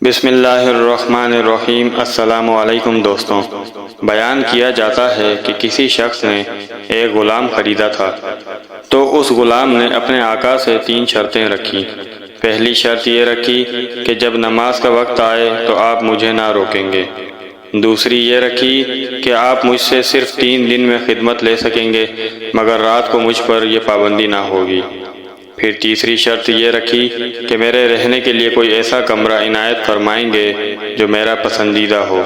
بسم اللہ الرحمن الرحیم۔ السلام علیکم دوستوں، بیان کیا جاتا ہے کہ کسی شخص نے ایک غلام خریدا تھا تو اس غلام نے اپنے آقا سے 3 شرطیں رکھی۔ پہلی شرط یہ رکھی کہ جب نماز کا وقت آئے تو آپ مجھے نہ روکیں گے۔ دوسری یہ رکھی کہ آپ مجھ سے صرف 3 دن میں خدمت لے سکیں گے، مگر رات کو مجھ پر یہ پابندی نہ ہوگی۔ پھر تیسری شرط یہ رکھی کہ میرے رہنے کے لیے کوئی ایسا کمرہ عنایت فرمائیں گے جو میرا پسندیدہ ہو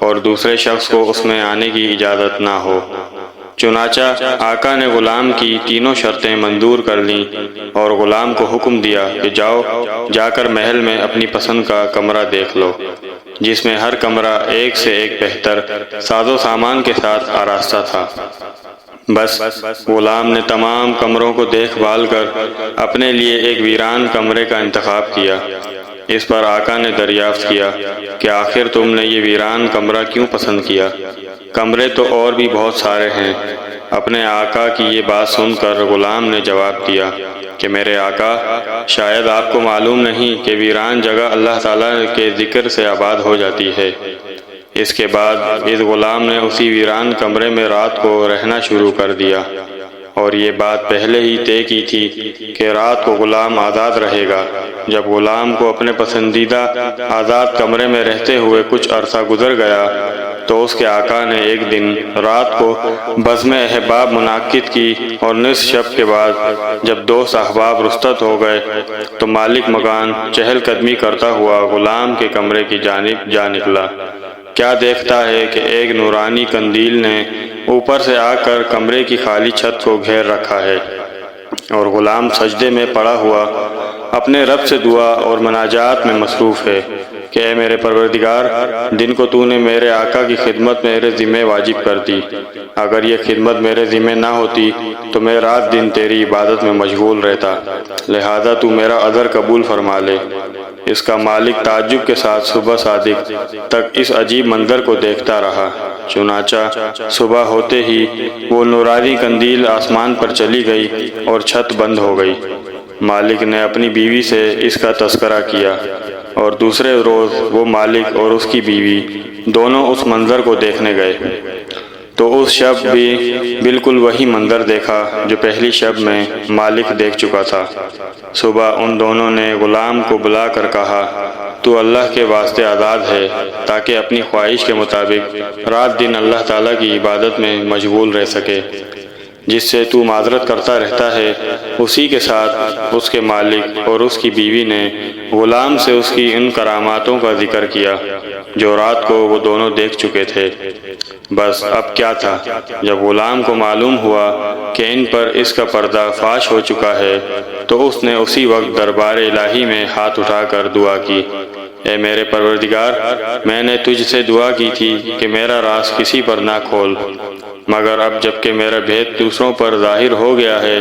اور دوسرے شخص کو اس میں آنے کی اجازت نہ ہو۔ چنانچہ آقا نے غلام کی تینوں شرطیں منظور کر لیں اور غلام کو حکم دیا کہ جا کر محل میں اپنی پسند کا کمرہ دیکھ لو، جس میں ہر کمرہ ایک سے ایک بہتر ساز و سامان کے ساتھ آراستہ تھا۔ بس غلام نے تمام کمروں کو دیکھ بھال کر اپنے لیے ایک ویران کمرے کا انتخاب کیا۔ اس پر آقا نے دریافت کیا کہ آخر تم نے یہ ویران کمرہ کیوں پسند کیا؟ کمرے تو اور بھی بہت سارے ہیں۔ اپنے آقا کی یہ بات سن کر غلام نے جواب دیا کہ میرے آقا، شاید آپ کو معلوم نہیں کہ ویران جگہ اللہ تعالیٰ کے ذکر سے آباد ہو جاتی ہے۔ اس کے بعد اس غلام نے اسی ویران کمرے میں رات کو رہنا شروع کر دیا، اور یہ بات پہلے ہی طے کی تھی کہ رات کو غلام آزاد رہے گا۔ جب غلام کو اپنے پسندیدہ آزاد کمرے میں رہتے ہوئے کچھ عرصہ گزر گیا تو اس کے آقا نے ایک دن رات کو بزم احباب منعقد کی، اور نصف شب کے بعد جب دوست احباب رخصت ہو گئے تو مالک مکان چہل قدمی کرتا ہوا غلام کے کمرے کی جانب جا نکلا۔ کیا دیکھتا ہے کہ ایک نورانی قندیل نے اوپر سے آ کر کمرے کی خالی چھت کو گھیر رکھا ہے، اور غلام سجدے میں پڑا ہوا اپنے رب سے دعا اور مناجات میں مصروف ہے کہ اے میرے پروردگار، دن کو تو نے میرے آقا کی خدمت میرے ذمہ واجب کر دی۔ اگر یہ خدمت میرے ذمہ نہ ہوتی تو میں رات دن تیری عبادت میں مشغول رہتا، لہذا تو میرا عذر قبول فرما لے۔ اس کا مالک تعجب کے ساتھ صبح صادق تک اس عجیب منظر کو دیکھتا رہا۔ چنانچہ صبح ہوتے ہی وہ نورانی قندیل آسمان پر چلی گئی اور چھت بند ہو گئی۔ مالک نے اپنی بیوی سے اس کا تذکرہ کیا، اور دوسرے روز وہ مالک اور اس کی بیوی دونوں اس منظر کو دیکھنے گئے تو اس شب بھی بالکل وہی منظر دیکھا جو پہلی شب میں مالک دیکھ چکا تھا۔ صبح ان دونوں نے غلام کو بلا کر کہا، تو اللہ کے واسطے آزاد ہے تاکہ اپنی خواہش کے مطابق رات دن اللہ تعالیٰ کی عبادت میں مشغول رہ سکے۔ جس سے تو معذرت کرتا رہتا ہے اسی کے ساتھ اس کے مالک اور اس کی بیوی نے غلام سے اس کی ان کراماتوں کا ذکر کیا جو رات کو وہ دونوں دیکھ چکے تھے۔ بس اب کیا تھا، جب غلام کو معلوم ہوا کہ ان پر اس کا پردہ فاش ہو چکا ہے تو اس نے اسی وقت دربار الہی میں ہاتھ اٹھا کر دعا کی، اے میرے پروردگار، میں نے تجھ سے دعا کی تھی کہ میرا راز کسی پر نہ کھول، مگر اب جب کہ میرا بھید دوسروں پر ظاہر ہو گیا ہے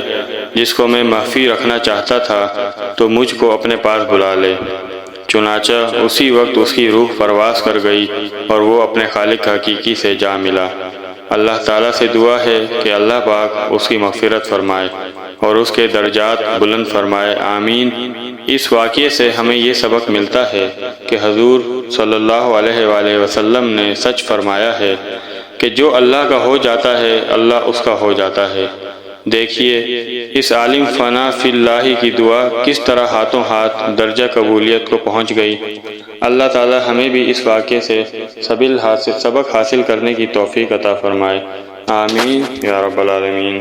جس کو میں مخفی رکھنا چاہتا تھا، تو مجھ کو اپنے پاس بلا لے۔ چنانچہ اسی وقت اس کی روح پرواز کر گئی اور وہ اپنے خالق حقیقی سے جا ملا۔ اللہ تعالیٰ سے دعا ہے کہ اللہ پاک اس کی مغفرت فرمائے اور اس کے درجات بلند فرمائے، آمین۔ اس واقعے سے ہمیں یہ سبق ملتا ہے کہ حضور صلی اللہ علیہ وآلہ وسلم نے سچ فرمایا ہے کہ جو اللہ کا ہو جاتا ہے اللہ اس کا ہو جاتا ہے۔ دیکھیے اس عالم فنا فی اللہ کی دعا کس طرح ہاتھوں ہاتھ درجہ قبولیت کو پہنچ گئی۔ اللہ تعالی ہمیں بھی اس واقعے سے سبق حاصل کرنے کی توفیق عطا فرمائے، آمین یا رب العالمین۔